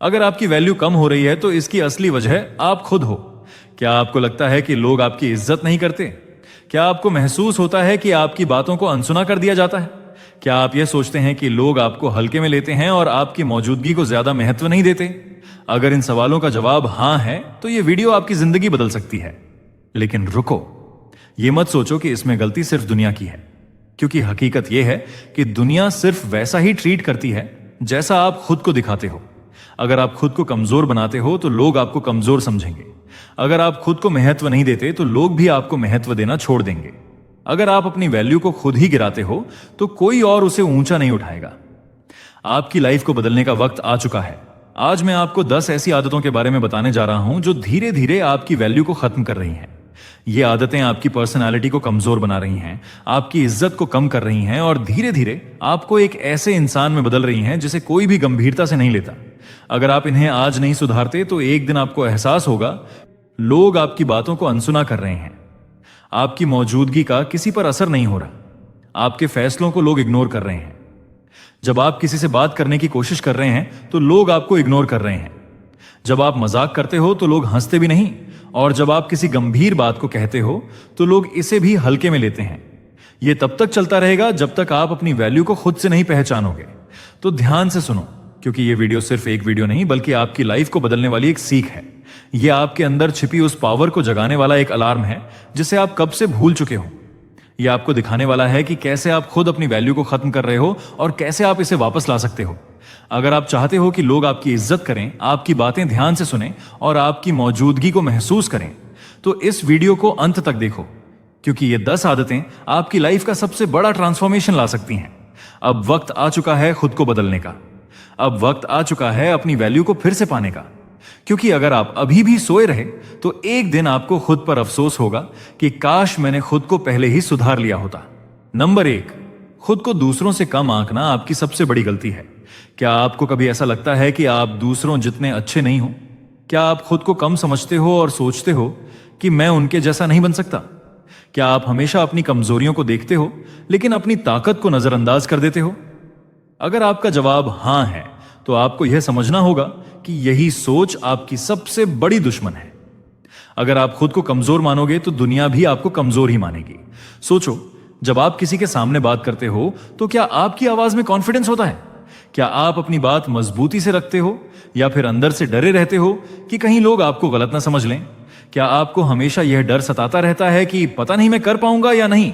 अगर आपकी वैल्यू कम हो रही है तो इसकी असली वजह आप खुद हो। क्या आपको लगता है कि लोग आपकी इज्जत नहीं करते? क्या आपको महसूस होता है कि आपकी बातों को अनसुना कर दिया जाता है? क्या आप यह सोचते हैं कि लोग आपको हल्के में लेते हैं और आपकी मौजूदगी को ज्यादा महत्व नहीं देते? अगर इन सवालों का जवाब हां है तो यह वीडियो आपकी जिंदगी बदल सकती है। लेकिन रुको, यह मत सोचो कि इसमें गलती सिर्फ दुनिया की है, क्योंकि हकीकत यह है कि दुनिया सिर्फ वैसा ही ट्रीट करती है जैसा आप खुद को दिखाते हो। अगर आप खुद को कमजोर बनाते हो तो लोग आपको कमजोर समझेंगे। अगर आप खुद को महत्व नहीं देते तो लोग भी आपको महत्व देना छोड़ देंगे। अगर आप अपनी वैल्यू को खुद ही गिराते हो तो कोई और उसे ऊंचा नहीं उठाएगा। आपकी लाइफ को बदलने का वक्त आ चुका है। आज मैं आपको 10 ऐसी आदतों के बारे में बताने जा रहा हूं जो धीरे धीरे आपकी वैल्यू को खत्म कर रही हैं। ये आदतें आपकी पर्सनालिटी को कमजोर बना रही हैं, आपकी इज्जत को कम कर रही हैं और धीरे धीरे आपको एक ऐसे इंसान में बदल रही हैं जिसे कोई भी गंभीरता से नहीं लेता। अगर आप इन्हें आज नहीं सुधारते तो एक दिन आपको एहसास होगा लोग आपकी बातों को अनसुना कर रहे हैं। आपकी मौजूदगी का किसी पर असर नहीं हो रहा। आपके फैसलों को लोग इग्नोर कर रहे हैं। जब आप किसी से बात करने की कोशिश कर रहे हैं तो लोग आपको इग्नोर कर रहे हैं। जब आप मजाक करते हो तो लोग हंसते भी नहीं, और जब आप किसी गंभीर बात को कहते हो तो लोग इसे भी हल्के में लेते हैं। यह तब तक चलता रहेगा जब तक आप अपनी वैल्यू को खुद से नहीं पहचानोगे। तो ध्यान से सुनो, क्योंकि यह वीडियो सिर्फ एक वीडियो नहीं बल्कि आपकी लाइफ को बदलने वाली एक सीख है। यह आपके अंदर छिपी उस पावर को जगाने वाला एक अलार्म है जिसे आप कब से भूल चुके हो। यह आपको दिखाने वाला है कि कैसे आप खुद अपनी वैल्यू को खत्म कर रहे हो और कैसे आप इसे वापस ला सकते हो। अगर आप चाहते हो कि लोग आपकी इज्जत करें, आपकी बातें ध्यान से सुनें और आपकी मौजूदगी को महसूस करें, तो इस वीडियो को अंत तक देखो, क्योंकि ये 10 आदतें आपकी लाइफ का सबसे बड़ा ट्रांसफॉर्मेशन ला सकती हैं। अब वक्त आ चुका है खुद को बदलने का। अब वक्त आ चुका है अपनी वैल्यू को फिर से पाने का। क्योंकि अगर आप अभी भी सोए रहे तो एक दिन आपको खुद पर अफसोस होगा कि काश मैंने खुद को पहले ही सुधार लिया होता। नंबर 1, खुद को दूसरों से कम आंकना आपकी सबसे बड़ी गलती है। क्या आपको कभी ऐसा लगता है कि आप दूसरों जितने अच्छे नहीं हो? क्या आप खुद को कम समझते हो और सोचते हो कि मैं उनके जैसा नहीं बन सकता? क्या आप हमेशा अपनी कमजोरियों को देखते हो लेकिन अपनी ताकत को नजरअंदाज कर देते हो? अगर आपका जवाब हां है तो आपको यह समझना होगा कि यही सोच आपकी सबसे बड़ी दुश्मन है। अगर आप खुद को कमजोर मानोगे तो दुनिया भी आपको कमजोर ही मानेगी। सोचो, जब आप किसी के सामने बात करते हो तो क्या आपकी आवाज में कॉन्फिडेंस होता है? क्या आप अपनी बात मजबूती से रखते हो या फिर अंदर से डरे रहते हो कि कहीं लोग आपको गलत ना समझ लें? क्या आपको हमेशा यह डर सताता रहता है कि पता नहीं मैं कर पाऊंगा या नहीं?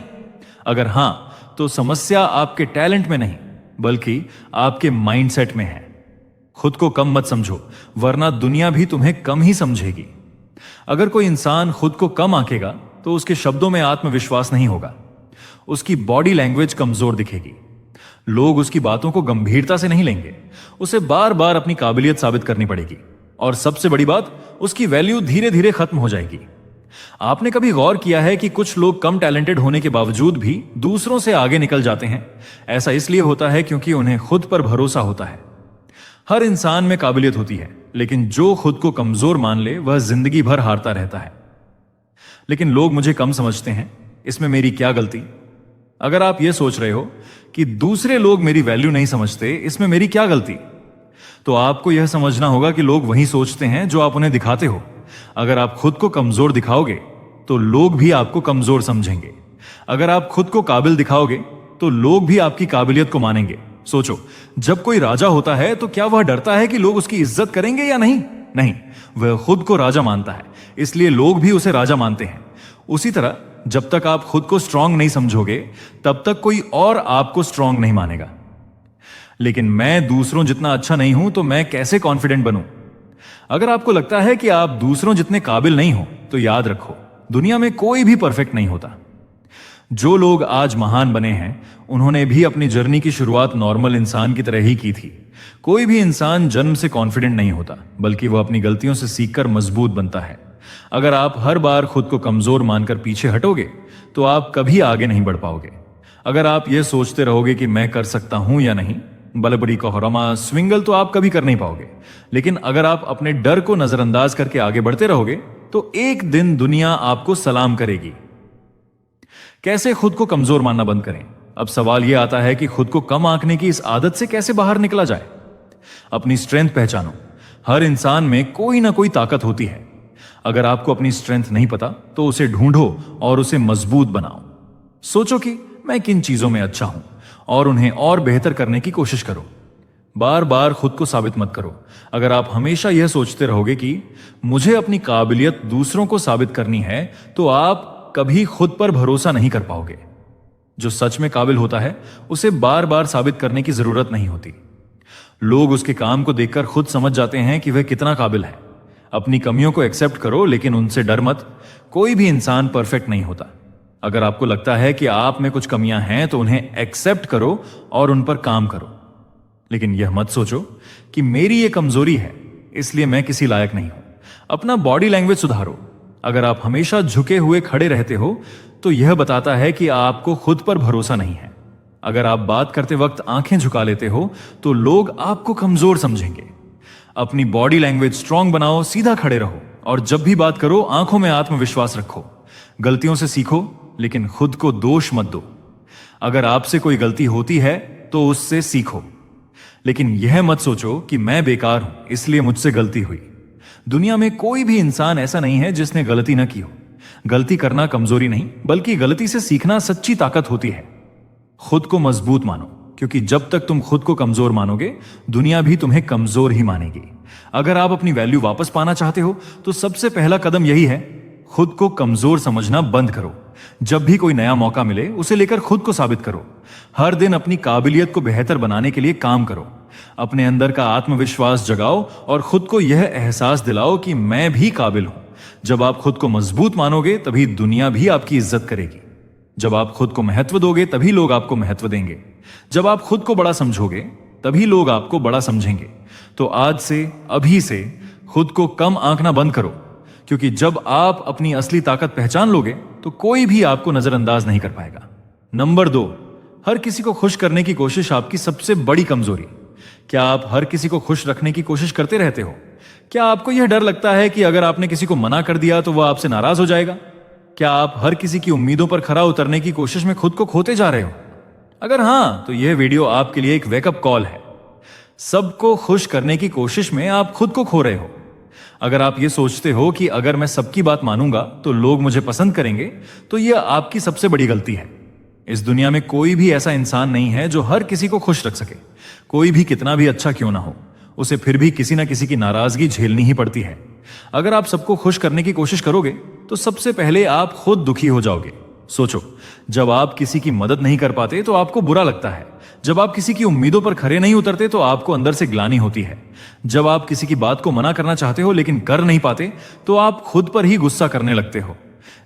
अगर हां, तो समस्या आपके टैलेंट में नहीं बल्कि आपके माइंडसेट में है। खुद को कम मत समझो, वरना दुनिया भी तुम्हें कम ही समझेगी। अगर कोई इंसान खुद को कम आंकेगा तो उसके शब्दों में आत्मविश्वास नहीं होगा, उसकी बॉडी लैंग्वेज कमजोर दिखेगी। लोग उसकी बातों को गंभीरता से नहीं लेंगे, उसे बार बार अपनी काबिलियत साबित करनी पड़ेगी, और सबसे बड़ी बात, उसकी वैल्यू धीरे धीरे खत्म हो जाएगी। आपने कभी गौर किया है कि कुछ लोग कम टैलेंटेड होने के बावजूद भी दूसरों से आगे निकल जाते हैं? ऐसा इसलिए होता है क्योंकि उन्हें खुद पर भरोसा होता है। हर इंसान में काबिलियत होती है, लेकिन जो खुद को कमजोर मान ले वह जिंदगी भर हारता रहता है। लेकिन लोग मुझे कम समझते हैं, इसमें मेरी क्या गलती? अगर आप यह सोच रहे हो कि दूसरे लोग मेरी वैल्यू नहीं समझते, इसमें मेरी क्या गलती, तो आपको यह समझना होगा कि लोग वही सोचते हैं जो आप उन्हें दिखाते हो। अगर आप खुद को कमजोर दिखाओगे तो लोग भी आपको कमजोर समझेंगे। अगर आप खुद को काबिल दिखाओगे तो लोग भी आपकी काबिलियत को मानेंगे। सोचो, जब कोई राजा होता है तो क्या वह डरता है कि लोग उसकी इज्जत करेंगे या नहीं? नहीं, वह खुद को राजा मानता है, इसलिए लोग भी उसे राजा मानते हैं। उसी तरह जब तक आप खुद को स्ट्रांग नहीं समझोगे तब तक कोई और आपको स्ट्रांग नहीं मानेगा। लेकिन मैं दूसरों जितना अच्छा नहीं हूं तो मैं कैसे कॉन्फिडेंट बनूं? अगर आपको लगता है कि आप दूसरों जितने काबिल नहीं हो तो याद रखो, दुनिया में कोई भी परफेक्ट नहीं होता। जो लोग आज महान बने हैं उन्होंने भी अपनी जर्नी की शुरुआत नॉर्मल इंसान की तरह ही की थी। कोई भी इंसान जन्म से कॉन्फिडेंट नहीं होता, बल्कि वह अपनी गलतियों से सीखकर मजबूत बनता है। अगर आप हर बार खुद को कमजोर मानकर पीछे हटोगे तो आप कभी आगे नहीं बढ़ पाओगे। अगर आप यह सोचते रहोगे कि मैं कर सकता हूं या नहीं, बलबड़ी कोहरमा स्विंगल, तो आप कभी कर नहीं पाओगे। लेकिन अगर आप अपने डर को नजरअंदाज करके आगे बढ़ते रहोगे तो एक दिन दुनिया आपको सलाम करेगी। कैसे खुद को कमजोर मानना बंद करें? अब सवाल यह आता है कि खुद को कम आंकने की इस आदत से कैसे बाहर निकला जाए। अपनी स्ट्रेंथ पहचानो। हर इंसान में कोई ना कोई ताकत होती है। अगर आपको अपनी स्ट्रेंथ नहीं पता तो उसे ढूंढो और उसे मजबूत बनाओ। सोचो कि मैं किन चीजों में अच्छा हूं और उन्हें और बेहतर करने की कोशिश करो। बार बार खुद को साबित मत करो। अगर आप हमेशा यह सोचते रहोगे कि मुझे अपनी काबिलियत दूसरों को साबित करनी है, तो आप कभी खुद पर भरोसा नहीं कर पाओगे। जो सच में काबिल होता है उसे बार बार साबित करने की जरूरत नहीं होती। लोग उसके काम को देखकर खुद समझ जाते हैं कि वह कितना काबिल है। अपनी कमियों को एक्सेप्ट करो, लेकिन उनसे डर मत। कोई भी इंसान परफेक्ट नहीं होता। अगर आपको लगता है कि आप में कुछ कमियां हैं तो उन्हें एक्सेप्ट करो और उन पर काम करो। लेकिन यह मत सोचो कि मेरी यह कमजोरी है इसलिए मैं किसी लायक नहीं हूं। अपना बॉडी लैंग्वेज सुधारो। अगर आप हमेशा झुके हुए खड़े रहते हो तो यह बताता है कि आपको खुद पर भरोसा नहीं है। अगर आप बात करते वक्त आंखें झुका लेते हो तो लोग आपको कमजोर समझेंगे। अपनी बॉडी लैंग्वेज स्ट्रांग बनाओ, सीधा खड़े रहो और जब भी बात करो आंखों में आत्मविश्वास रखो। गलतियों से सीखो, लेकिन खुद को दोष मत दो। अगर आपसे कोई गलती होती है तो उससे सीखो, लेकिन यह मत सोचो कि मैं बेकार हूं इसलिए मुझसे गलती हुई। दुनिया में कोई भी इंसान ऐसा नहीं है जिसने गलती न की हो। गलती करना कमजोरी नहीं, बल्कि गलती से सीखना सच्ची ताकत होती है। खुद को मजबूत मानो, क्योंकि जब तक तुम खुद को कमजोर मानोगे दुनिया भी तुम्हें कमजोर ही मानेगी। अगर आप अपनी वैल्यू वापस पाना चाहते हो तो सबसे पहला कदम यही है, खुद को कमजोर समझना बंद करो। जब भी कोई नया मौका मिले उसे लेकर खुद को साबित करो। हर दिन अपनी काबिलियत को बेहतर बनाने के लिए काम करो। अपने अंदर का आत्मविश्वास जगाओ और खुद को यह एहसास दिलाओ कि मैं भी काबिल हूं। जब आप खुद को मजबूत मानोगे तभी दुनिया भी आपकी इज्जत करेगी। जब आप खुद को महत्व दोगे तभी लोग आपको महत्व देंगे। जब आप खुद को बड़ा समझोगे तभी लोग आपको बड़ा समझेंगे। तो आज से, अभी से खुद को कम आंकना बंद करो, क्योंकि जब आप अपनी असली ताकत पहचान लोगे तो कोई भी आपको नजरअंदाज नहीं कर पाएगा। नंबर 2, हर किसी को खुश करने की कोशिश आपकी सबसे बड़ी कमजोरी। क्या आप हर किसी को खुश रखने की कोशिश करते रहते हो? क्या आपको यह डर लगता है कि अगर आपने किसी को मना कर दिया तो वह आपसे नाराज हो जाएगा? क्या आप हर किसी की उम्मीदों पर खरा उतरने की कोशिश में खुद को खोते जा रहे हो? अगर हां, तो यह वीडियो आपके लिए एक वेकअप कॉल है। सबको खुश करने की कोशिश में आप खुद को खो रहे हो। अगर आप यह सोचते हो कि अगर मैं सबकी बात मानूंगा तो लोग मुझे पसंद करेंगे, तो यह आपकी सबसे बड़ी गलती है। इस दुनिया में कोई भी ऐसा इंसान नहीं है जो हर किसी को खुश रख सके। कोई भी कितना भी अच्छा क्यों ना हो, उसे फिर भी किसी ना किसी की नाराजगी झेलनी ही पड़ती है। अगर आप सबको खुश करने की कोशिश करोगे तो सबसे पहले आप खुद दुखी हो जाओगे। सोचो, जब आप किसी की मदद नहीं कर पाते तो आपको बुरा लगता है। जब आप किसी की उम्मीदों पर खरे नहीं उतरते तो आपको अंदर से ग्लानि होती है। जब आप किसी की बात को मना करना चाहते हो लेकिन कर नहीं पाते तो आप खुद पर ही गुस्सा करने लगते हो।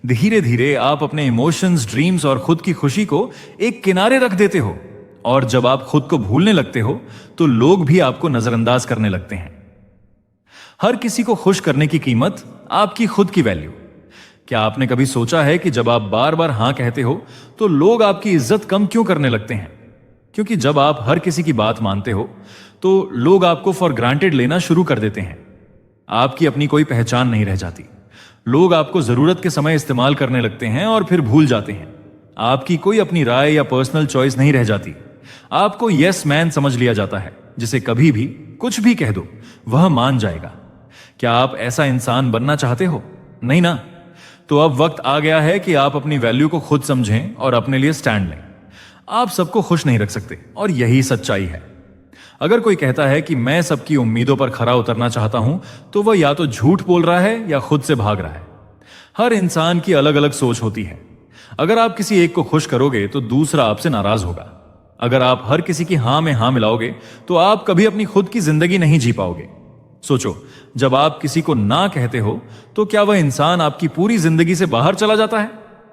धीरे धीरे आप अपने इमोशंस, ड्रीम्स और खुद की खुशी को एक किनारे रख देते हो। और जब आप खुद को भूलने लगते हो तो लोग भी आपको नजरअंदाज करने लगते हैं। हर किसी को खुश करने की कीमत आपकी खुद की वैल्यू। क्या आपने कभी सोचा है कि जब आप बार बार हां कहते हो तो लोग आपकी इज्जत कम क्यों करने लगते हैं? क्योंकि जब आप हर किसी की बात मानते हो तो लोग आपको फॉर ग्रांटेड लेना शुरू कर देते हैं। आपकी अपनी कोई पहचान नहीं रह जाती। लोग आपको जरूरत के समय इस्तेमाल करने लगते हैं और फिर भूल जाते हैं। आपकी कोई अपनी राय या पर्सनल चॉइस नहीं रह जाती। आपको यस मैन समझ लिया जाता है, जिसे कभी भी कुछ भी कह दो वह मान जाएगा। क्या आप ऐसा इंसान बनना चाहते हो? नहीं ना? तो अब वक्त आ गया है कि आप अपनी वैल्यू को खुद समझें और अपने लिए स्टैंड लें। आप सबको खुश नहीं रख सकते और यही सच्चाई है। अगर कोई कहता है कि मैं सबकी उम्मीदों पर खरा उतरना चाहता हूं तो वह या तो झूठ बोल रहा है या खुद से भाग रहा है। हर इंसान की अलग अलग सोच होती है। अगर आप किसी एक को खुश करोगे तो दूसरा आपसे नाराज होगा। अगर आप हर किसी की हां में हां मिलाओगे तो आप कभी अपनी खुद की जिंदगी नहीं जी पाओगे। सोचो, जब आप किसी को ना कहते हो तो क्या वह इंसान आपकी पूरी जिंदगी से बाहर चला जाता है?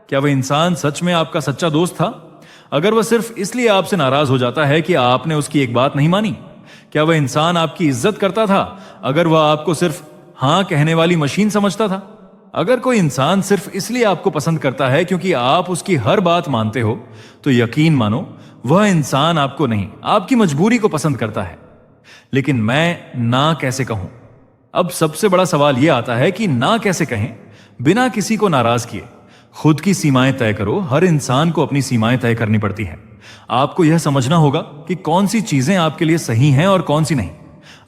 क्या वह इंसान सच में आपका सच्चा दोस्त था? अगर वह सिर्फ इसलिए आपसे नाराज हो जाता है कि आपने उसकी एक बात नहीं मानी? क्या वह इंसान आपकी इज्जत करता था अगर वह आपको सिर्फ हां कहने वाली मशीन समझता था? अगर कोई इंसान सिर्फ इसलिए आपको पसंद करता है क्योंकि आप उसकी हर बात मानते हो, तो यकीन मानो वह इंसान आपको नहीं, आपकी मजबूरी को पसंद करता है। लेकिन मैं ना कैसे कहूं? अब सबसे बड़ा सवाल यह आता है कि ना कैसे कहें बिना किसी को नाराज किए। खुद की सीमाएं तय करो। हर इंसान को अपनी सीमाएं तय करनी पड़ती है। आपको यह समझना होगा कि कौन सी चीजें आपके लिए सही हैं और कौन सी नहीं।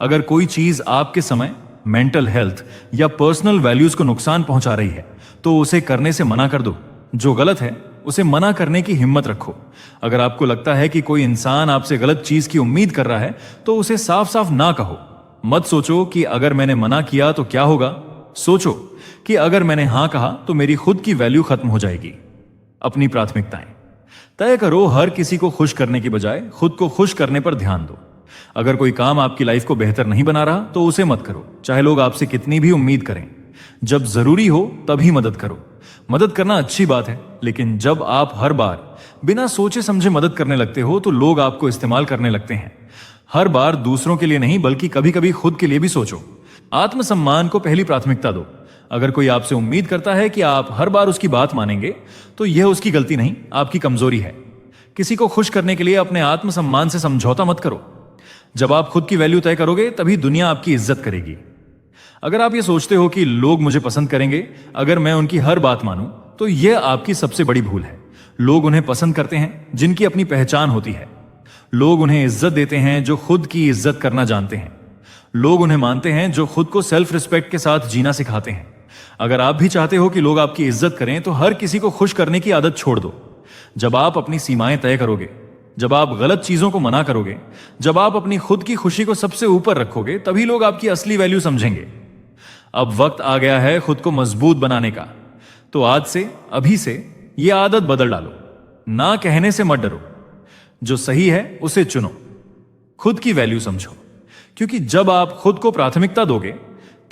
अगर कोई चीज आपके समय, मेंटल हेल्थ या पर्सनल वैल्यूज को नुकसान पहुंचा रही है तो उसे करने से मना कर दो। जो गलत है उसे मना करने की हिम्मत रखो। अगर आपको लगता है कि कोई इंसान आपसे गलत चीज की उम्मीद कर रहा है तो उसे साफ साफ ना कहो। मत सोचो कि अगर मैंने मना किया तो क्या होगा, सोचो कि अगर मैंने हां कहा तो मेरी खुद की वैल्यू खत्म हो जाएगी। अपनी प्राथमिकताएं तय करो। हर किसी को खुश करने की बजाय खुद को खुश करने पर ध्यान दो। अगर कोई काम आपकी लाइफ को बेहतर नहीं बना रहा तो उसे मत करो, चाहे लोग आपसे कितनी भी उम्मीद करें। जब जरूरी हो तभी मदद करो। मदद करना अच्छी बात है, लेकिन जब आप हर बार बिना सोचे समझे मदद करने लगते हो तो लोग आपको इस्तेमाल करने लगते हैं। हर बार दूसरों के लिए नहीं, बल्कि कभी कभी खुद के लिए भी सोचो। आत्मसम्मान को पहली प्राथमिकता दो। अगर कोई आपसे उम्मीद करता है कि आप हर बार उसकी बात मानेंगे तो यह उसकी गलती नहीं, आपकी कमजोरी है। किसी को खुश करने के लिए अपने आत्मसम्मान से समझौता मत करो। जब आप खुद की वैल्यू तय करोगे तभी दुनिया आपकी इज्जत करेगी। अगर आप ये सोचते हो कि लोग मुझे पसंद करेंगे अगर मैं उनकी हर बात मानूं, तो यह आपकी सबसे बड़ी भूल है। लोग उन्हें पसंद करते हैं जिनकी अपनी पहचान होती है। लोग उन्हें इज्जत देते हैं जो खुद की इज्जत करना जानते हैं। लोग उन्हें मानते हैं जो खुद को सेल्फ रिस्पेक्ट के साथ जीना सिखाते हैं। अगर आप भी चाहते हो कि लोग आपकी इज्जत करें तो हर किसी को खुश करने की आदत छोड़ दो। जब आप अपनी सीमाएं तय करोगे, जब आप गलत चीजों को मना करोगे, जब आप अपनी खुद की खुशी को सबसे ऊपर रखोगे, तभी लोग आपकी असली वैल्यू समझेंगे। अब वक्त आ गया है खुद को मजबूत बनाने का। तो आज से, अभी से यह आदत बदल डालो। ना कहने से मत डरो। जो सही है उसे चुनो। खुद की वैल्यू समझो, क्योंकि जब आप खुद को प्राथमिकता दोगे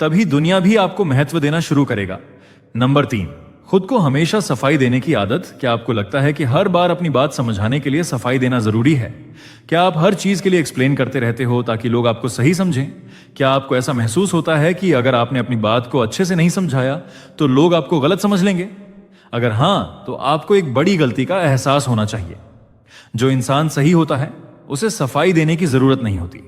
तभी दुनिया भी आपको महत्व देना शुरू करेगा। नंबर 3, खुद को हमेशा सफाई देने की आदत। क्या आपको लगता है कि हर बार अपनी बात समझाने के लिए सफाई देना जरूरी है? क्या आप हर चीज के लिए एक्सप्लेन करते रहते हो ताकि लोग आपको सही समझें? क्या आपको ऐसा महसूस होता है कि अगर आपने अपनी बात को अच्छे से नहीं समझाया तो लोग आपको गलत समझ लेंगे? अगर हां, तो आपको एक बड़ी गलती का एहसास होना चाहिए। जो इंसान सही होता है उसे सफाई देने की जरूरत नहीं होती।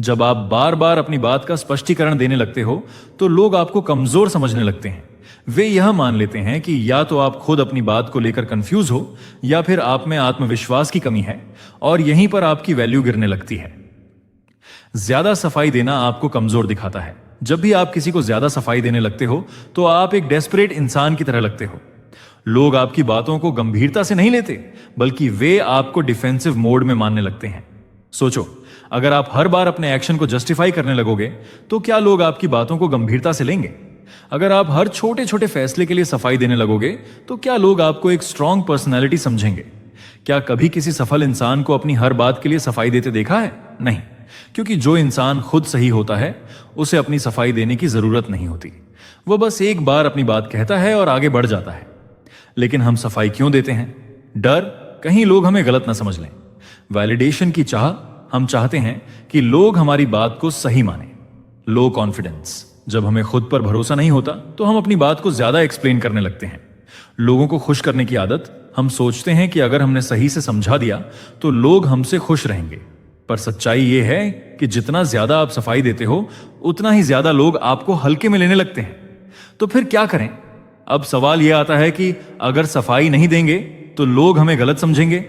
जब आप बार बार अपनी बात का स्पष्टीकरण देने लगते हो तो लोग आपको कमजोर समझने लगते हैं। वे यह मान लेते हैं कि या तो आप खुद अपनी बात को लेकर कंफ्यूज हो या फिर आप में आत्मविश्वास की कमी है, और यहीं पर आपकी वैल्यू गिरने लगती है। ज्यादा सफाई देना आपको कमजोर दिखाता है। जब भी आप किसी को ज्यादा सफाई देने लगते हो तो आप एक डेस्परेट इंसान की तरह लगते हो। लोग आपकी बातों को गंभीरता से नहीं लेते, बल्कि वे आपको डिफेंसिव मोड में मानने लगते हैं। सोचो, अगर आप हर बार अपने एक्शन को जस्टिफाई करने लगोगे तो क्या लोग आपकी बातों को गंभीरता से लेंगे? अगर आप हर छोटे छोटे फैसले के लिए सफाई देने लगोगे तो क्या लोग आपको एक स्ट्रांग पर्सनैलिटी समझेंगे? क्या कभी किसी सफल इंसान को अपनी हर बात के लिए सफाई देते देखा है? नहीं, क्योंकि जो इंसान खुद सही होता है उसे अपनी सफाई देने की जरूरत नहीं होती। वह बस एक बार अपनी बात कहता है और आगे बढ़ जाता है। लेकिन हम सफाई क्यों देते हैं? डर, कहीं लोग हमें गलत ना समझ लें। वैलिडेशन की चाह, हम चाहते हैं कि लोग हमारी बात को सही माने। लो कॉन्फिडेंस, जब हमें खुद पर भरोसा नहीं होता तो हम अपनी बात को ज्यादा एक्सप्लेन करने लगते हैं। लोगों को खुश करने की आदत, हम सोचते हैं कि अगर हमने सही से समझा दिया तो लोग हमसे खुश रहेंगे। पर सच्चाई यह है कि जितना ज्यादा आप सफाई देते हो उतना ही ज्यादा लोग आपको हल्के में लेने लगते हैं। तो फिर क्या करें? अब सवाल यह आता है कि अगर सफाई नहीं देंगे तो लोग हमें गलत समझेंगे।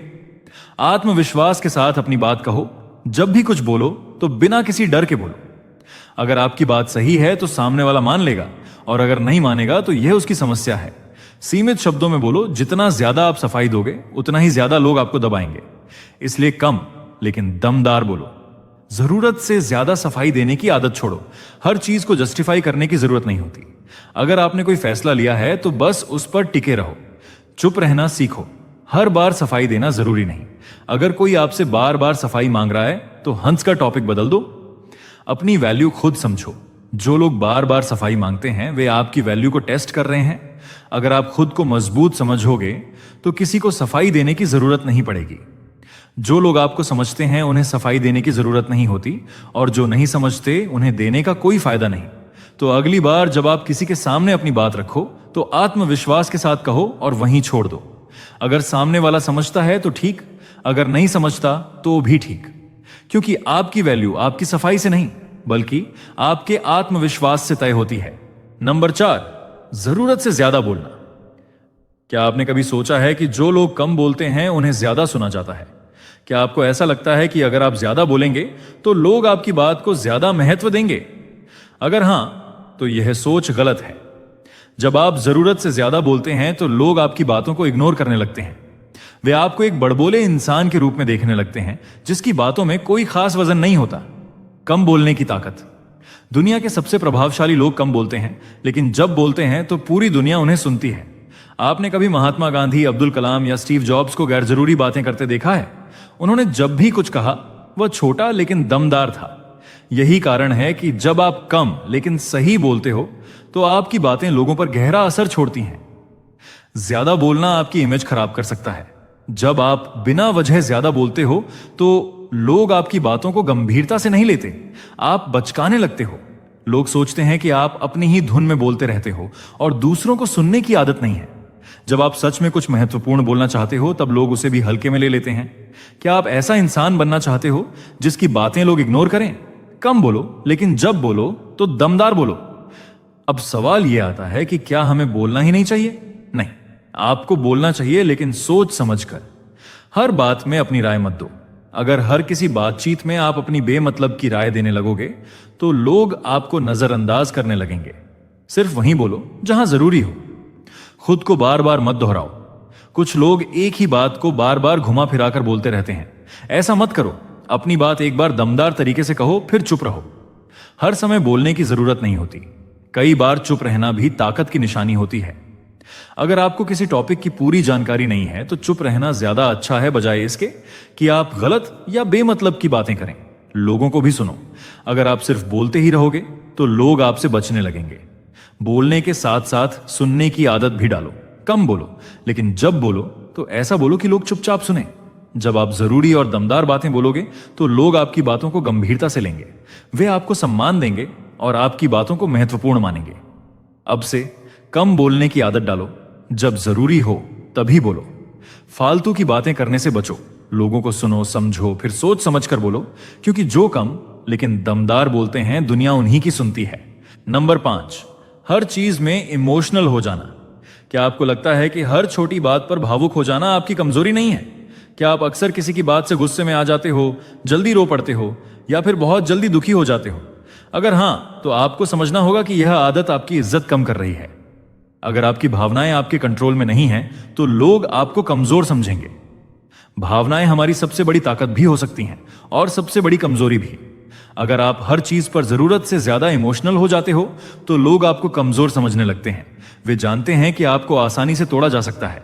आत्मविश्वास के साथ अपनी बात कहो। जब भी कुछ बोलो तो बिना किसी डर के बोलो। अगर आपकी बात सही है तो सामने वाला मान लेगा, और अगर नहीं मानेगा तो यह उसकी समस्या है। सीमित शब्दों में बोलो। जितना ज्यादा आप सफाई दोगे उतना ही ज्यादा लोग आपको दबाएंगे। इसलिए कम लेकिन दमदार बोलो। जरूरत से ज्यादा सफाई देने की आदत छोड़ो। हर चीज को जस्टिफाई करने की जरूरत नहीं होती। अगर आपने कोई फैसला लिया है तो बस उस पर टिके रहो। चुप रहना सीखो। हर बार सफाई देना जरूरी नहीं। अगर कोई आपसे बार बार सफाई मांग रहा है तो हंस का टॉपिक बदल दो। अपनी वैल्यू खुद समझो। जो लोग बार बार सफाई मांगते हैं वे आपकी वैल्यू को टेस्ट कर रहे हैं। अगर आप खुद को मजबूत समझोगे तो किसी को सफाई देने की जरूरत नहीं पड़ेगी। जो लोग आपको समझते हैं उन्हें सफाई देने की जरूरत नहीं होती, और जो नहीं समझते उन्हें देने का कोई फायदा नहीं। तो अगली बार जब आप किसी के सामने अपनी बात रखो तो आत्मविश्वास के साथ कहो और वहीं छोड़ दो। अगर सामने वाला समझता है तो ठीक, अगर नहीं समझता तो भी ठीक, क्योंकि आपकी वैल्यू आपकी सफाई से नहीं बल्कि आपके आत्मविश्वास से तय होती है। नंबर 4, जरूरत से ज्यादा बोलना। क्या आपने कभी सोचा है कि जो लोग कम बोलते हैं उन्हें ज्यादा सुना जाता है? क्या आपको ऐसा लगता है कि अगर आप ज्यादा बोलेंगे तो लोग आपकी बात को ज्यादा महत्व देंगे? अगर हां, तो यह सोच गलत है। जब आप जरूरत से ज्यादा बोलते हैं तो लोग आपकी बातों को इग्नोर करने लगते हैं। वे आपको एक बड़बोले इंसान के रूप में देखने लगते हैं जिसकी बातों में कोई खास वजन नहीं होता। कम बोलने की ताकत। दुनिया के सबसे प्रभावशाली लोग कम बोलते हैं, लेकिन जब बोलते हैं तो पूरी दुनिया उन्हें सुनती है। आपने कभी महात्मा गांधी, अब्दुल कलाम या स्टीव जॉब्स को गैर जरूरी बातें करते देखा है? उन्होंने जब भी कुछ कहा वह छोटा लेकिन दमदार था। यही कारण है कि जब आप कम लेकिन सही बोलते हो तो आपकी बातें लोगों पर गहरा असर छोड़ती हैं। ज्यादा बोलना आपकी इमेज खराब कर सकता है। जब आप बिना वजह ज्यादा बोलते हो तो लोग आपकी बातों को गंभीरता से नहीं लेते, आप बचकाने लगते हो। लोग सोचते हैं कि आप अपनी ही धुन में बोलते रहते हो और दूसरों को सुनने की आदत नहीं है। जब आप सच में कुछ महत्वपूर्ण बोलना चाहते हो तब लोग उसे भी हल्के में ले लेते हैं। क्या आप ऐसा इंसान बनना चाहते हो जिसकी बातें लोग इग्नोर करें? कम बोलो, लेकिन जब बोलो तो दमदार बोलो। अब सवाल यह आता है कि क्या हमें बोलना ही नहीं चाहिए? नहीं, आपको बोलना चाहिए, लेकिन सोच समझकर। हर बात में अपनी राय मत दो। अगर हर किसी बातचीत में आप अपनी बेमतलब की राय देने लगोगे तो लोग आपको नजरअंदाज करने लगेंगे। सिर्फ वहीं बोलो जहां जरूरी हो। खुद को बार बार मत दोहराओ। कुछ लोग एक ही बात को बार बार घुमा फिराकर बोलते रहते हैं। ऐसा मत करो। अपनी बात एक बार दमदार तरीके से कहो, फिर चुप रहो। हर समय बोलने की जरूरत नहीं होती। कई बार चुप रहना भी ताकत की निशानी होती है। अगर आपको किसी टॉपिक की पूरी जानकारी नहीं है तो चुप रहना ज्यादा अच्छा है, बजाय इसके कि आप गलत या बेमतलब की बातें करें। लोगों को भी सुनो। अगर आप सिर्फ बोलते ही रहोगे तो लोग आपसे बचने लगेंगे। बोलने के साथ साथ सुनने की आदत भी डालो। कम बोलो, लेकिन जब बोलो तो ऐसा बोलो कि लोग चुपचाप सुने। जब आप जरूरी और दमदार बातें बोलोगे तो लोग आपकी बातों को गंभीरता से लेंगे। वे आपको सम्मान देंगे और आपकी बातों को महत्वपूर्ण मानेंगे। अब से कम बोलने की आदत डालो। जब जरूरी हो तभी बोलो। फालतू की बातें करने से बचो। लोगों को सुनो, समझो, फिर सोच समझकर बोलो, क्योंकि जो कम लेकिन दमदार बोलते हैं दुनिया उन्हीं की सुनती है। नंबर 5, हर चीज में इमोशनल हो जाना। क्या आपको लगता है कि हर छोटी बात पर भावुक हो जाना आपकी कमजोरी नहीं है? क्या आप अक्सर किसी की बात से गुस्से में आ जाते हो, जल्दी रो पड़ते हो या फिर बहुत जल्दी दुखी हो जाते हो? अगर हां, तो आपको समझना होगा कि यह आदत आपकी इज्जत कम कर रही है। अगर आपकी भावनाएं आपके कंट्रोल में नहीं हैं, तो लोग आपको कमजोर समझेंगे। भावनाएं हमारी सबसे बड़ी ताकत भी हो सकती हैं और सबसे बड़ी कमजोरी भी। अगर आप हर चीज पर जरूरत से ज्यादा इमोशनल हो जाते हो तो लोग आपको कमजोर समझने लगते हैं। वे जानते हैं कि आपको आसानी से तोड़ा जा सकता है।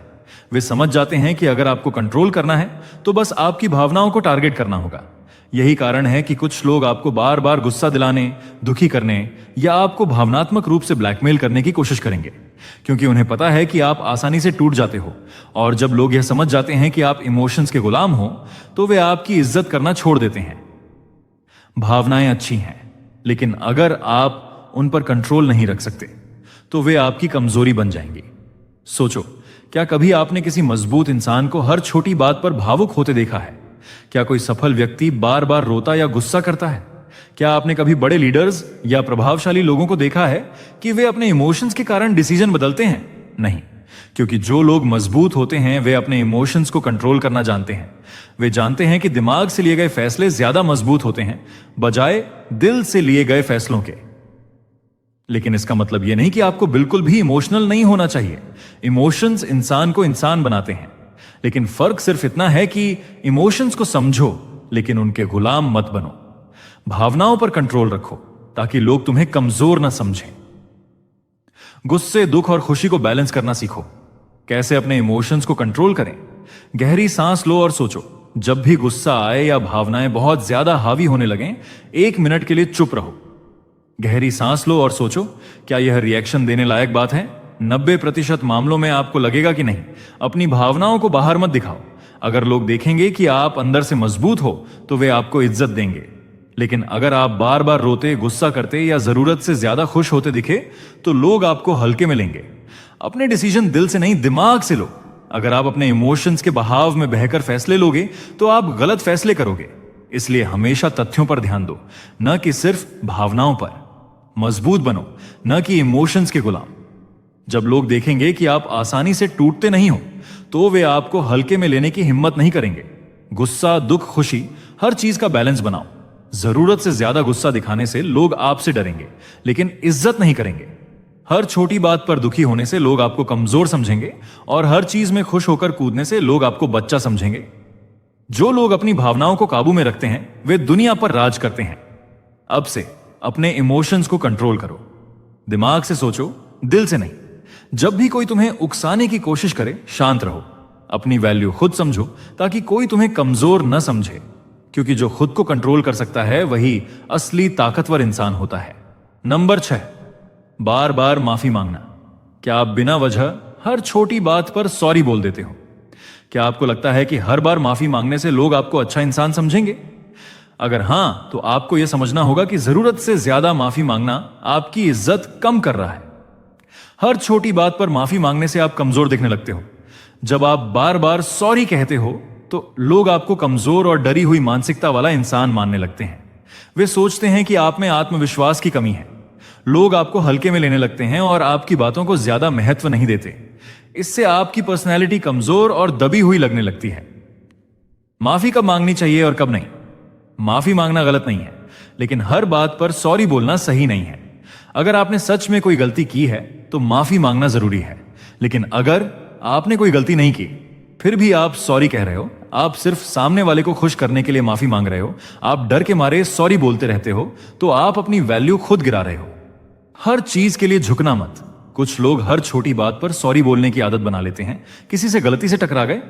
वे समझ जाते हैं कि अगर आपको कंट्रोल करना है तो बस आपकी भावनाओं को टारगेट करना होगा। यही कारण है कि कुछ लोग आपको बार बार गुस्सा दिलाने, दुखी करने या आपको भावनात्मक रूप से ब्लैकमेल करने की कोशिश करेंगे, क्योंकि उन्हें पता है कि आप आसानी से टूट जाते हो। और जब लोग यह समझ जाते हैं कि आप इमोशंस के गुलाम हो तो वे आपकी इज्जत करना छोड़ देते हैं। भावनाएं अच्छी हैं, लेकिन अगर आप उन पर कंट्रोल नहीं रख सकते तो वे आपकी कमजोरी बन जाएंगी। सोचो, क्या कभी आपने किसी मजबूत इंसान को हर छोटी बात पर भावुक होते देखा है? क्या कोई सफल व्यक्ति बार बार रोता या गुस्सा करता है? क्या आपने कभी बड़े लीडर्स या प्रभावशाली लोगों को देखा है कि वे अपने इमोशंस के कारण डिसीजन बदलते हैं? नहीं, क्योंकि जो लोग मजबूत होते हैं वे अपने इमोशंस को कंट्रोल करना जानते हैं। वे जानते हैं कि दिमाग से लिए गए फैसले ज्यादा मजबूत होते हैं बजाय दिल से लिए गए फैसलों के। लेकिन इसका मतलब यह नहीं कि आपको बिल्कुल भी इमोशनल नहीं होना चाहिए। इमोशंस इंसान को इंसान बनाते हैं, लेकिन फर्क सिर्फ इतना है कि इमोशंस को समझो लेकिन उनके गुलाम मत बनो। भावनाओं पर कंट्रोल रखो ताकि लोग तुम्हें कमजोर ना समझें। गुस्से, दुख और खुशी को बैलेंस करना सीखो। कैसे अपने इमोशंस को कंट्रोल करें? गहरी सांस लो और सोचो। जब भी गुस्सा आए या भावनाएं बहुत ज्यादा हावी होने लगें, 1 मिनट के लिए चुप रहो। गहरी सांस लो और सोचो, क्या यह रिएक्शन देने लायक बात है? 90% मामलों में आपको लगेगा कि नहीं। अपनी भावनाओं को बाहर मत दिखाओ। अगर लोग देखेंगे कि आप अंदर से मजबूत हो तो वे आपको इज्जत देंगे। लेकिन अगर आप बार बार रोते, गुस्सा करते या जरूरत से ज्यादा खुश होते दिखे तो लोग आपको हल्के में लेंगे। अपने डिसीजन दिल से नहीं, दिमाग से लो। अगर आप अपने इमोशंस के बहाव में बहकर फैसले लोगे तो आप गलत फैसले करोगे। इसलिए हमेशा तथ्यों पर ध्यान दो, न कि सिर्फ भावनाओं पर। मजबूत बनो, न कि इमोशंस के गुलाम। जब लोग देखेंगे कि आप आसानी से टूटते नहीं हो तो वे आपको हल्के में लेने की हिम्मत नहीं करेंगे। गुस्सा, दुख, खुशी, हर चीज का बैलेंस बनाओ। जरूरत से ज्यादा गुस्सा दिखाने से लोग आपसे डरेंगे, लेकिन इज्जत नहीं करेंगे। हर छोटी बात पर दुखी होने से लोग आपको कमजोर समझेंगे, और हर चीज में खुश होकर कूदने से लोग आपको बच्चा समझेंगे। जो लोग अपनी भावनाओं को काबू में रखते हैं, वे दुनिया पर राज करते हैं। अब से अपने इमोशंस को कंट्रोल करो। दिमाग से सोचो, दिल से नहीं। जब भी कोई तुम्हें उकसाने की कोशिश करे, शांत रहो। अपनी वैल्यू खुद समझो, ताकि कोई तुम्हें कमजोर न समझे, क्योंकि जो खुद को कंट्रोल कर सकता है वही असली ताकतवर इंसान होता है। नंबर 6, बार बार माफी मांगना। क्या आप बिना वजह हर छोटी बात पर सॉरी बोल देते हो? क्या आपको लगता है कि हर बार माफी मांगने से लोग आपको अच्छा इंसान समझेंगे? अगर हां, तो आपको यह समझना होगा कि जरूरत से ज्यादा माफी मांगना आपकी इज्जत कम कर रहा है। हर छोटी बात पर माफी मांगने से आप कमजोर दिखने लगते हो। जब आप बार बार सॉरी कहते हो, तो लोग आपको कमजोर और डरी हुई मानसिकता वाला इंसान मानने लगते हैं। वे सोचते हैं कि आप में आत्मविश्वास की कमी है। लोग आपको हल्के में लेने लगते हैं और आपकी बातों को ज्यादा महत्व नहीं देते। इससे आपकी पर्सनैलिटी कमजोर और दबी हुई लगने लगती है। माफी कब मांगनी चाहिए और कब नहीं? माफी मांगना गलत नहीं है, लेकिन हर बात पर सॉरी बोलना सही नहीं है। अगर आपने सच में कोई गलती की है, तो माफी मांगना जरूरी है। लेकिन अगर आपने कोई गलती नहीं की, फिर भी आप सॉरी कह रहे हो, आप सिर्फ सामने वाले को खुश करने के लिए माफी मांग रहे हो, आप डर के मारे सॉरी बोलते रहते हो, तो आप अपनी वैल्यू खुद गिरा रहे हो। हर चीज के लिए झुकना मत। कुछ लोग हर छोटी बात पर सॉरी बोलने की आदत बना लेते हैं। किसी से गलती से टकरा गए,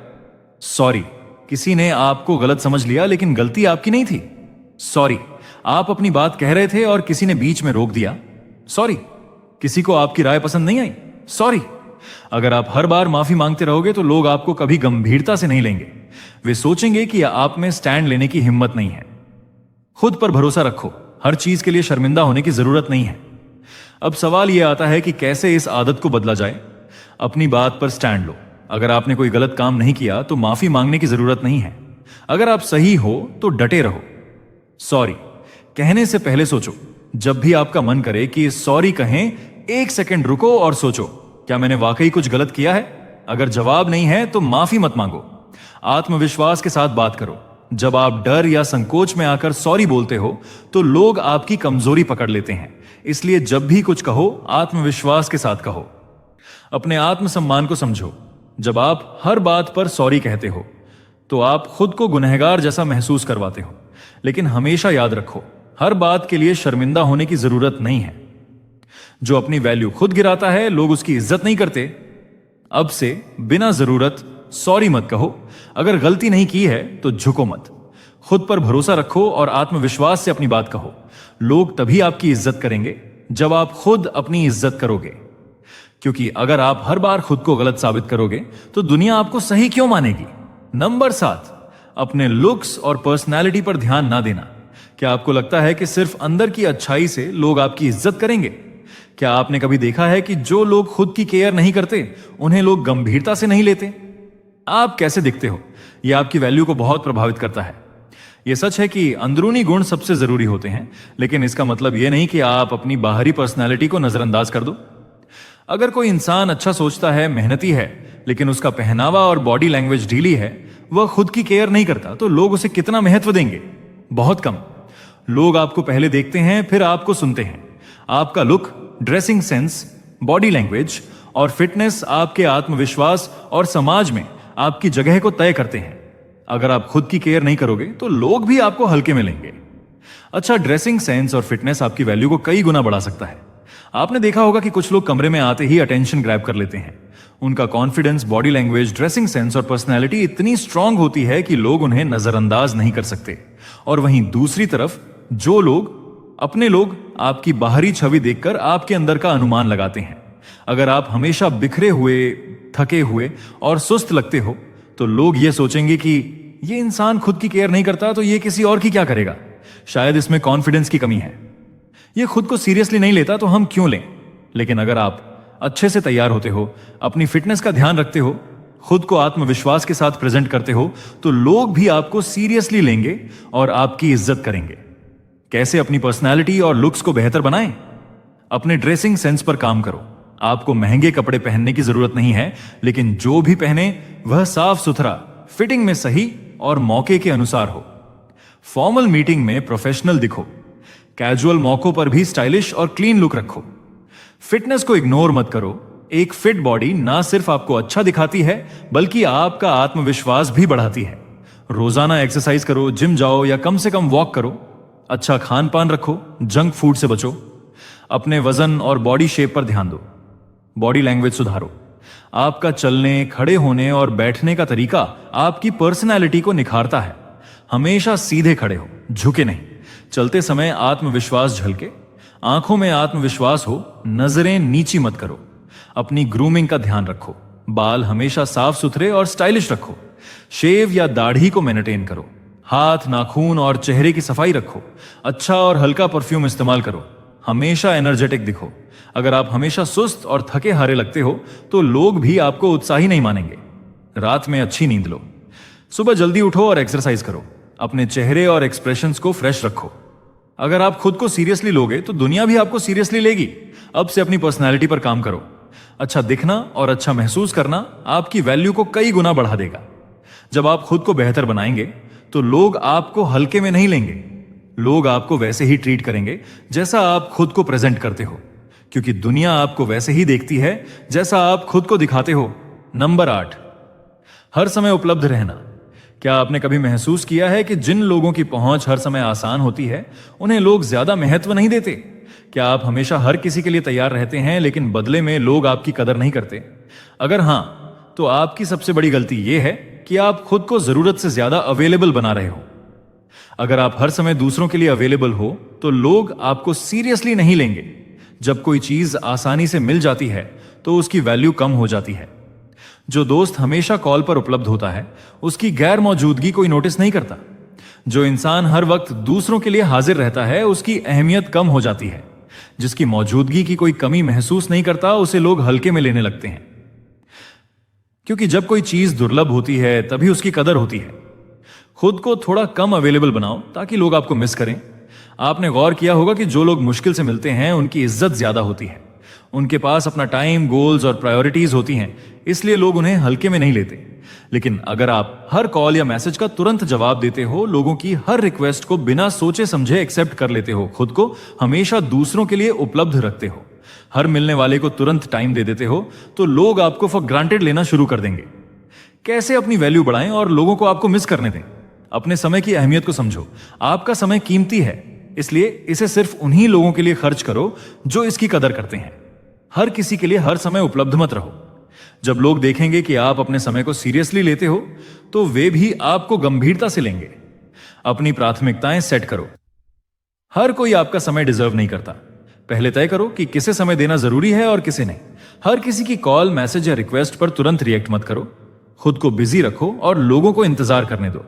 सॉरी। किसी ने आपको गलत समझ लिया, लेकिन गलती आपकी नहीं थी, सॉरी। आप अपनी बात कह रहे थे और किसी ने बीच में रोक दिया, सॉरी। किसी को आपकी राय पसंद नहीं आई, सॉरी। अगर आप हर बार माफी मांगते रहोगे, तो लोग आपको कभी गंभीरता से नहीं लेंगे। वे सोचेंगे कि आप में स्टैंड लेने की हिम्मत नहीं है। खुद पर भरोसा रखो। हर चीज के लिए शर्मिंदा होने की जरूरत नहीं है। अब सवाल यह आता है कि कैसे इस आदत को बदला जाए। अपनी बात पर स्टैंड लो। अगर आपने कोई गलत काम नहीं किया, तो माफी मांगने की जरूरत नहीं है। अगर आप सही हो, तो डटे रहो। सॉरी कहने से पहले सोचो। जब भी आपका मन करे कि सॉरी कहें, 1 सेकंड रुको और सोचो, क्या मैंने वाकई कुछ गलत किया है? अगर जवाब नहीं है, तो माफी मत मांगो। आत्मविश्वास के साथ बात करो। जब आप डर या संकोच में आकर सॉरी बोलते हो, तो लोग आपकी कमजोरी पकड़ लेते हैं। इसलिए जब भी कुछ कहो, आत्मविश्वास के साथ कहो। अपने आत्मसम्मान को समझो। जब आप हर बात पर सॉरी कहते हो, तो आप खुद को गुनहगार जैसा महसूस करवाते हो। लेकिन हमेशा याद रखो, हर बात के लिए शर्मिंदा होने की जरूरत नहीं है। जो अपनी वैल्यू खुद गिराता है, लोग उसकी इज्जत नहीं करते। अब से बिना जरूरत सॉरी मत कहो। अगर गलती नहीं की है, तो झुको मत। खुद पर भरोसा रखो और आत्मविश्वास से अपनी बात कहो। लोग तभी आपकी इज्जत करेंगे, जब आप खुद अपनी इज्जत करोगे। क्योंकि अगर आप हर बार खुद को गलत साबित करोगे, तो दुनिया आपको सही क्यों मानेगी? नंबर 7, अपने लुक्स और पर्सनैलिटी पर ध्यान ना देना। क्या आपको लगता है कि सिर्फ अंदर की अच्छाई से लोग आपकी इज्जत करेंगे? क्या आपने कभी देखा है कि जो लोग खुद की केयर नहीं करते, उन्हें लोग गंभीरता से नहीं लेते? आप कैसे दिखते हो, यह आपकी वैल्यू को बहुत प्रभावित करता है। यह सच है कि अंदरूनी गुण सबसे जरूरी होते हैं, लेकिन इसका मतलब यह नहीं कि आप अपनी बाहरी पर्सनैलिटी को नजरअंदाज कर दो। अगर कोई इंसान अच्छा सोचता है, मेहनती है, लेकिन उसका पहनावा और बॉडी लैंग्वेज ढीली है, वह खुद की केयर नहीं करता, तो लोग उसे कितना महत्व देंगे? बहुत कम। लोग आपको पहले देखते हैं, फिर आपको सुनते हैं। आपका look, dressing sense, body language और फिटनेस आपके आत्मविश्वास और समाज में आपकी जगह को तय करते हैं। अगर आप खुद की केयर नहीं करोगे, तो लोग भी आपको हल्के में लेंगे। अच्छा ड्रेसिंग सेंस और फिटनेस आपकी वैल्यू को कई गुना बढ़ा सकता है। आपने देखा होगा कि कुछ लोग कमरे में आते ही अटेंशन ग्रैब कर लेते हैं। उनका confidence, body language, dressing sense और पर्सनैलिटी इतनी स्ट्रांग होती है कि लोग उन्हें नजरअंदाज नहीं कर सकते। और वहीं दूसरी तरफ जो लोग, अपने लोग आपकी बाहरी छवि देखकर आपके अंदर का अनुमान लगाते हैं। अगर आप हमेशा बिखरे हुए, थके हुए और सुस्त लगते हो, तो लोग ये सोचेंगे कि ये इंसान खुद की केयर नहीं करता, तो ये किसी और की क्या करेगा? शायद इसमें कॉन्फिडेंस की कमी है। ये खुद को सीरियसली नहीं लेता, तो हम क्यों लें? लेकिन अगर आप अच्छे से तैयार होते हो, अपनी फिटनेस का ध्यान रखते हो, खुद को आत्मविश्वास के साथ प्रेजेंट करते हो, तो लोग भी आपको सीरियसली लेंगे और आपकी इज्जत करेंगे। कैसे अपनी पर्सनैलिटी और लुक्स को बेहतर बनाएं? अपने ड्रेसिंग सेंस पर काम करो। आपको महंगे कपड़े पहनने की जरूरत नहीं है, लेकिन जो भी पहने वह साफ सुथरा, फिटिंग में सही और मौके के अनुसार हो। फॉर्मल मीटिंग में प्रोफेशनल दिखो, कैजुअल मौकों पर भी स्टाइलिश और क्लीन लुक रखो। फिटनेस को इग्नोर मत करो। एक फिट बॉडी ना सिर्फ आपको अच्छा दिखाती है बल्कि आपका आत्मविश्वास भी बढ़ाती है। रोजाना एक्सरसाइज करो, जिम जाओ या कम से कम वॉक करो। अच्छा खान पान रखो, जंक फूड से बचो। अपने वजन और बॉडी शेप पर ध्यान दो। बॉडी लैंग्वेज सुधारो। आपका चलने, खड़े होने और बैठने का तरीका आपकी पर्सनैलिटी को निखारता है। हमेशा सीधे खड़े हो, झुके नहीं। चलते समय आत्मविश्वास झलके, आंखों में आत्मविश्वास हो। नजरें नीची मत करो। अपनी ग्रूमिंग का ध्यान रखो। बाल हमेशा साफ सुथरे और स्टाइलिश रखो। शेव या दाढ़ी को मेंटेन करो। हाथ, नाखून और चेहरे की सफाई रखो। अच्छा और हल्का परफ्यूम इस्तेमाल करो। हमेशा एनर्जेटिक दिखो। अगर आप हमेशा सुस्त और थके हारे लगते हो तो लोग भी आपको उत्साही नहीं मानेंगे। रात में अच्छी नींद लो। सुबह जल्दी उठो और एक्सरसाइज करो। अपने चेहरे और एक्सप्रेशंस को फ्रेश रखो। अगर आप खुद को सीरियसली लोगे तो दुनिया भी आपको सीरियसली लेगी। अब से अपनी पर्सनैलिटी पर काम करो। अच्छा दिखना और अच्छा महसूस करना आपकी वैल्यू को कई गुना बढ़ा देगा। जब आप खुद को बेहतर बनाएंगे तो लोग आपको हल्के में नहीं लेंगे। लोग आपको वैसे ही ट्रीट करेंगे जैसा आप खुद को प्रेजेंट करते हो, क्योंकि दुनिया आपको वैसे ही देखती है जैसा आप खुद को दिखाते हो। नंबर 8, हर समय उपलब्ध रहना। क्या आपने कभी महसूस किया है कि जिन लोगों की पहुंच हर समय आसान होती है उन्हें लोग ज्यादा महत्व नहीं देते? क्या आप हमेशा हर किसी के लिए तैयार रहते हैं लेकिन बदले में लोग आपकी कदर नहीं करते? अगर हां, तो आपकी सबसे बड़ी गलती यह है कि आप खुद को जरूरत से ज्यादा अवेलेबल बना रहे हो। अगर आप हर समय दूसरों के लिए अवेलेबल हो तो लोग आपको सीरियसली नहीं लेंगे। जब कोई चीज आसानी से मिल जाती है तो उसकी वैल्यू कम हो जाती है। जो दोस्त हमेशा कॉल पर उपलब्ध होता है उसकी गैर मौजूदगी कोई नोटिस नहीं करता। जो इंसान हर वक्त दूसरों के लिए हाजिर रहता है उसकी अहमियत कम हो जाती है। जिसकी मौजूदगी की कोई कमी महसूस नहीं करता उसे लोग हल्के में लेने लगते हैं। क्योंकि जब कोई चीज दुर्लभ होती है तभी उसकी कदर होती है। खुद को थोड़ा कम अवेलेबल बनाओ ताकि लोग आपको मिस करें। आपने गौर किया होगा कि जो लोग मुश्किल से मिलते हैं उनकी इज्जत ज्यादा होती है। उनके पास अपना टाइम, गोल्स और प्रायोरिटीज होती हैं, इसलिए लोग उन्हें हल्के में नहीं लेते। लेकिन अगर आप हर कॉल या मैसेज का तुरंत जवाब देते हो, लोगों की हर रिक्वेस्ट को बिना सोचे समझे एक्सेप्ट कर लेते हो, खुद को हमेशा दूसरों के लिए उपलब्ध रखते हो, हर मिलने वाले को तुरंत टाइम दे देते हो, तो लोग आपको फॉर ग्रांटेड लेना शुरू कर देंगे। कैसे अपनी वैल्यू बढ़ाएं और लोगों को आपको मिस करने दें? अपने समय की अहमियत को समझो। आपका समय कीमती है, इसलिए इसे सिर्फ उन्हीं लोगों के लिए खर्च करो जो इसकी कदर करते हैं। हर किसी के लिए हर समय उपलब्ध मत रहो। जब लोग देखेंगे कि आप अपने समय को सीरियसली लेते हो तो वे भी आपको गंभीरता से लेंगे। अपनी प्राथमिकताएं सेट करो। हर कोई आपका समय डिजर्व नहीं करता। पहले तय करो कि किसे समय देना जरूरी है और किसे नहीं। हर किसी की कॉल, मैसेज या रिक्वेस्ट पर तुरंत रिएक्ट मत करो। खुद को बिजी रखो और लोगों को इंतजार करने दो।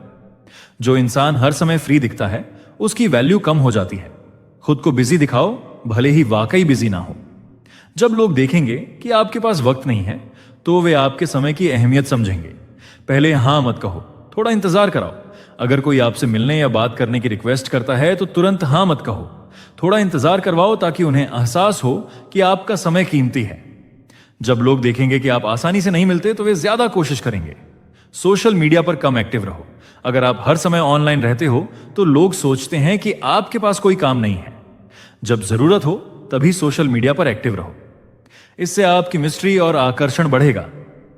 जो इंसान हर समय फ्री दिखता है उसकी वैल्यू कम हो जाती है। खुद को बिजी दिखाओ, भले ही वाकई बिजी ना हो। जब लोग देखेंगे कि आपके पास वक्त नहीं है तो वे आपके समय की अहमियत समझेंगे। पहले हां मत कहो, थोड़ा इंतजार कराओ। अगर कोई आपसे मिलने या बात करने की रिक्वेस्ट करता है तो तुरंत हां मत कहो, थोड़ा इंतजार करवाओ ताकि उन्हें एहसास हो कि आपका समय कीमती है। जब लोग देखेंगे कि आप आसानी से नहीं मिलते तो वे ज्यादा कोशिश करेंगे। सोशल मीडिया पर कम एक्टिव रहो। अगर आप हर समय ऑनलाइन रहते हो तो लोग सोचते हैं कि आपके पास कोई काम नहीं है। जब जरूरत हो तभी सोशल मीडिया पर एक्टिव रहो। इससे आपकी मिस्ट्री और आकर्षण बढ़ेगा।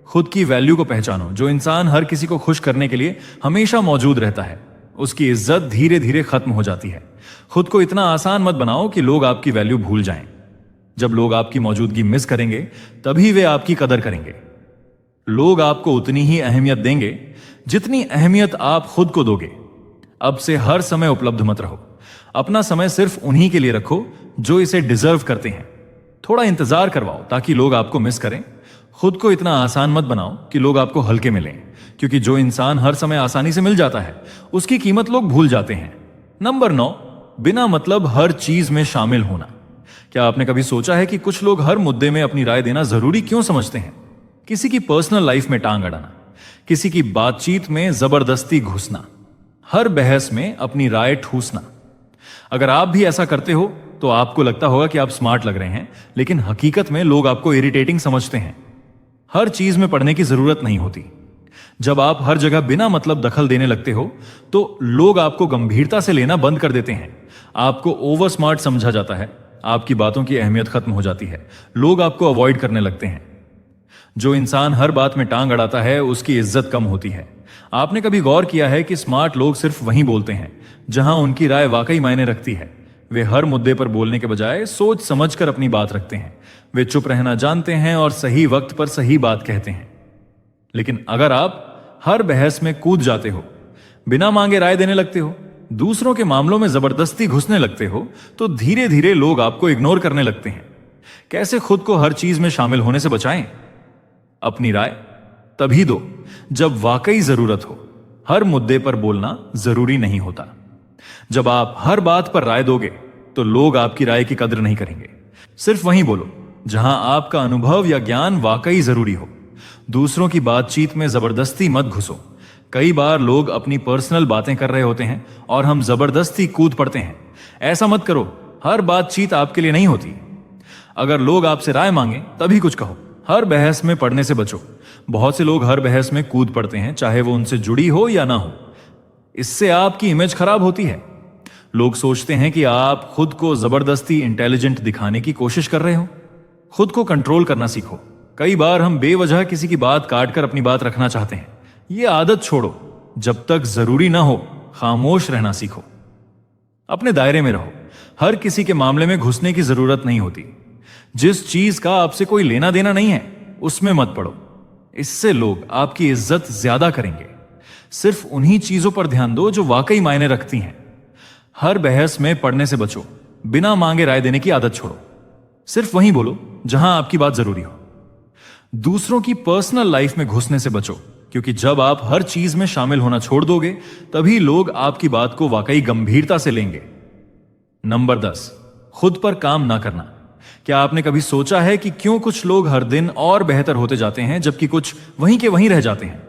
खुद की वैल्यू को पहचानो। जो इंसान हर किसी को खुश करने के लिए हमेशा मौजूद रहता है उसकी इज्जत धीरे धीरे खत्म हो जाती है। खुद को इतना आसान मत बनाओ कि लोग आपकी वैल्यू भूल जाएं। जब लोग आपकी मौजूदगी मिस करेंगे तभी वे आपकी कदर करेंगे। लोग आपको उतनी ही अहमियत देंगे जितनी अहमियत आप खुद को दोगे। अब से हर समय उपलब्ध मत रहो। अपना समय सिर्फ उन्हीं के लिए रखो जो इसे डिजर्व करते हैं। थोड़ा इंतजार करवाओ ताकि लोग आपको मिस करें। खुद को इतना आसान मत बनाओ कि लोग आपको हल्के में लें, क्योंकि जो इंसान हर समय आसानी से मिल जाता है उसकी कीमत लोग भूल जाते हैं। नंबर 9, बिना मतलब हर चीज में शामिल होना। क्या आपने कभी सोचा है कि कुछ लोग हर मुद्दे में अपनी राय देना जरूरी क्यों समझते हैं? किसी की पर्सनल लाइफ में टांग अड़ाना, किसी की बातचीत में जबरदस्ती घुसना, हर बहस में अपनी राय ठूसना। अगर आप भी ऐसा करते हो तो आपको लगता होगा कि आप स्मार्ट लग रहे हैं, लेकिन हकीकत में लोग आपको इरिटेटिंग समझते हैं। हर चीज में पढ़ने की जरूरत नहीं होती। जब आप हर जगह बिना मतलब दखल देने लगते हो तो लोग आपको गंभीरता से लेना बंद कर देते हैं। आपको ओवर स्मार्ट समझा जाता है, आपकी बातों की अहमियत खत्म हो जाती है, लोग आपको अवॉइड करने लगते हैं। जो इंसान हर बात में टांग अड़ाता है उसकी इज्जत कम होती है। आपने कभी गौर किया है कि स्मार्ट लोग सिर्फ वहीं बोलते हैं जहां उनकी राय वाकई मायने रखती है। वे हर मुद्दे पर बोलने के बजाय सोच समझकर अपनी बात रखते हैं। वे चुप रहना जानते हैं और सही वक्त पर सही बात कहते हैं। लेकिन अगर आप हर बहस में कूद जाते हो, बिना मांगे राय देने लगते हो, दूसरों के मामलों में जबरदस्ती घुसने लगते हो, तो धीरे धीरे लोग आपको इग्नोर करने लगते हैं। कैसे खुद को हर चीज में शामिल होने से बचाएं? अपनी राय तभी दो जब वाकई जरूरत हो। हर मुद्दे पर बोलना जरूरी नहीं होता। जब आप हर बात पर राय दोगे तो लोग आपकी राय की कदर नहीं करेंगे। सिर्फ वहीं बोलो जहां आपका अनुभव या ज्ञान वाकई जरूरी हो। दूसरों की बातचीत में जबरदस्ती मत घुसो। कई बार लोग अपनी पर्सनल बातें कर रहे होते हैं और हम जबरदस्ती कूद पड़ते हैं। ऐसा मत करो। हर बातचीत आपके लिए नहीं होती। अगर लोग आपसे राय मांगे तभी कुछ कहो। हर बहस में पड़ने से बचो। बहुत से लोग हर बहस में कूद पड़ते हैं, चाहे वो उनसे जुड़ी हो या ना हो। इससे आपकी इमेज खराब होती है। लोग सोचते हैं कि आप खुद को जबरदस्ती इंटेलिजेंट दिखाने की कोशिश कर रहे हो। खुद को कंट्रोल करना सीखो। कई बार हम बेवजह किसी की बात काटकर अपनी बात रखना चाहते हैं। यह आदत छोड़ो। जब तक जरूरी ना हो खामोश रहना सीखो। अपने दायरे में रहो। हर किसी के मामले में घुसने की जरूरत नहीं होती। जिस चीज का आपसे कोई लेना देना नहीं है उसमें मत पड़ो। इससे लोग आपकी इज्जत ज्यादा करेंगे। सिर्फ उन्हीं चीजों पर ध्यान दो जो वाकई मायने रखती हैं। हर बहस में पड़ने से बचो। बिना मांगे राय देने की आदत छोड़ो। सिर्फ वहीं बोलो जहां आपकी बात जरूरी हो। दूसरों की पर्सनल लाइफ में घुसने से बचो, क्योंकि जब आप हर चीज में शामिल होना छोड़ दोगे तभी लोग आपकी बात को वाकई गंभीरता से लेंगे। नंबर 10, खुद पर काम ना करना। क्या आपने कभी सोचा है कि क्यों कुछ लोग हर दिन और बेहतर होते जाते हैं जबकि कुछ वहीं के वहीं रह जाते हैं?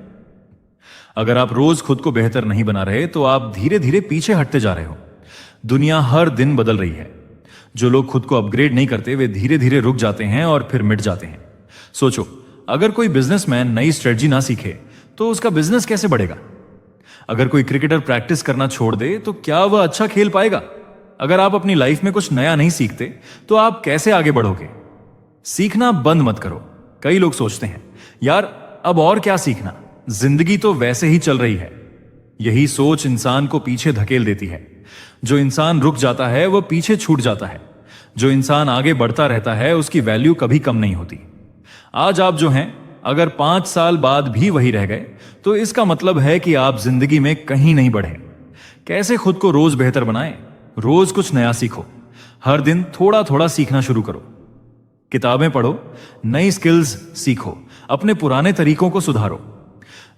अगर आप रोज खुद को बेहतर नहीं बना रहे तो आप धीरे धीरे पीछे हटते जा रहे हो। दुनिया हर दिन बदल रही है। जो लोग खुद को अपग्रेड नहीं करते वे धीरे धीरे रुक जाते हैं और फिर मिट जाते हैं। सोचो, अगर कोई बिजनेसमैन नई स्ट्रेटजी ना सीखे तो उसका बिजनेस कैसे बढ़ेगा? अगर कोई क्रिकेटर प्रैक्टिस करना छोड़ दे तो क्या वह अच्छा खेल पाएगा? अगर आप अपनी लाइफ में कुछ नया नहीं सीखते तो आप कैसे आगे बढ़ोगे? सीखना बंद मत करो। कई लोग सोचते हैं, यार अब और क्या सीखना, जिंदगी तो वैसे ही चल रही है। यही सोच इंसान को पीछे धकेल देती है। जो इंसान रुक जाता है वह पीछे छूट जाता है। जो इंसान आगे बढ़ता रहता है उसकी वैल्यू कभी कम नहीं होती। आज आप जो हैं, अगर 5 साल बाद भी वही रह गए तो इसका मतलब है कि आप जिंदगी में कहीं नहीं बढ़े। कैसे खुद को रोज बेहतर बनाएं? रोज कुछ नया सीखो। हर दिन थोड़ा थोड़ा सीखना शुरू करो। किताबें पढ़ो, नई स्किल्स सीखो, अपने पुराने तरीकों को सुधारो।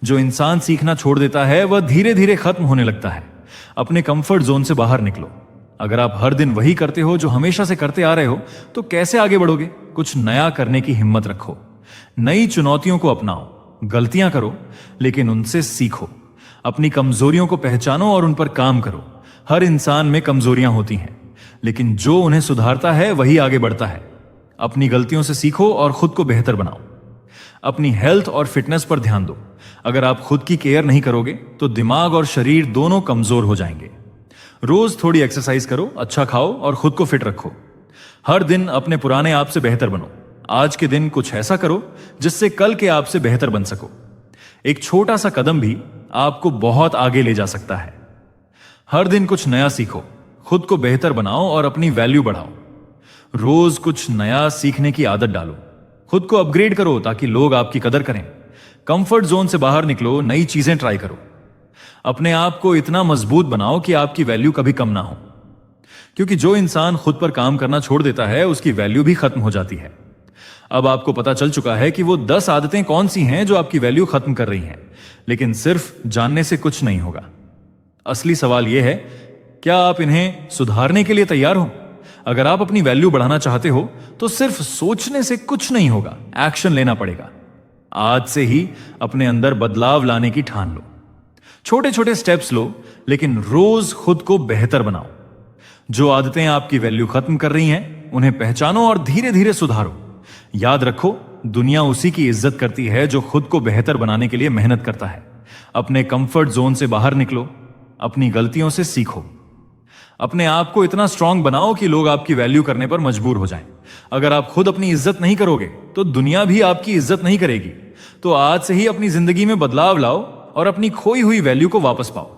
जो इंसान सीखना छोड़ देता है वह धीरे धीरे खत्म होने लगता है। अपने कंफर्ट जोन से बाहर निकलो। अगर आप हर दिन वही करते हो जो हमेशा से करते आ रहे हो तो कैसे आगे बढ़ोगे? कुछ नया करने की हिम्मत रखो। नई चुनौतियों को अपनाओ। गलतियां करो लेकिन उनसे सीखो। अपनी कमजोरियों को पहचानो और उन पर काम करो। हर इंसान में कमजोरियां होती हैं, लेकिन जो उन्हें सुधारता है वही आगे बढ़ता है। अपनी गलतियों से सीखो और खुद को बेहतर बनाओ। अपनी हेल्थ और फिटनेस पर ध्यान दो। अगर आप खुद की केयर नहीं करोगे तो दिमाग और शरीर दोनों कमजोर हो जाएंगे। रोज थोड़ी एक्सरसाइज करो, अच्छा खाओ और खुद को फिट रखो। हर दिन अपने पुराने आप से बेहतर बनो। आज के दिन कुछ ऐसा करो जिससे कल के आप से बेहतर बन सको। एक छोटा सा कदम भी आपको बहुत आगे ले जा सकता है। हर दिन कुछ नया सीखो, खुद को बेहतर बनाओ और अपनी वैल्यू बढ़ाओ। रोज कुछ नया सीखने की आदत डालो। खुद को अपग्रेड करो ताकि लोग आपकी कदर करें। कंफर्ट जोन से बाहर निकलो, नई चीजें ट्राई करो। अपने आप को इतना मजबूत बनाओ कि आपकी वैल्यू कभी कम ना हो, क्योंकि जो इंसान खुद पर काम करना छोड़ देता है उसकी वैल्यू भी खत्म हो जाती है। अब आपको पता चल चुका है कि वो 10 आदतें कौन सी हैं जो आपकी वैल्यू खत्म कर रही हैं, लेकिन सिर्फ जानने से कुछ नहीं होगा। असली सवाल यह है, क्या आप इन्हें सुधारने के लिए तैयार हो? अगर आप अपनी वैल्यू बढ़ाना चाहते हो तो सिर्फ सोचने से कुछ नहीं होगा, एक्शन लेना पड़ेगा। आज से ही अपने अंदर बदलाव लाने की ठान लो। छोटे छोटे स्टेप्स लो, लेकिन रोज खुद को बेहतर बनाओ। जो आदतें आपकी वैल्यू खत्म कर रही हैं उन्हें पहचानो और धीरे धीरे सुधारो। याद रखो, दुनिया उसी की इज्जत करती है जो खुद को बेहतर बनाने के लिए मेहनत करता है। अपने कंफर्ट जोन से बाहर निकलो, अपनी गलतियों से सीखो, अपने आप को इतना स्ट्रांग बनाओ कि लोग आपकी वैल्यू करने पर मजबूर हो जाएं। अगर आप खुद अपनी इज्जत नहीं करोगे तो दुनिया भी आपकी इज्जत नहीं करेगी। तो आज से ही अपनी जिंदगी में बदलाव लाओ और अपनी खोई हुई वैल्यू को वापस पाओ।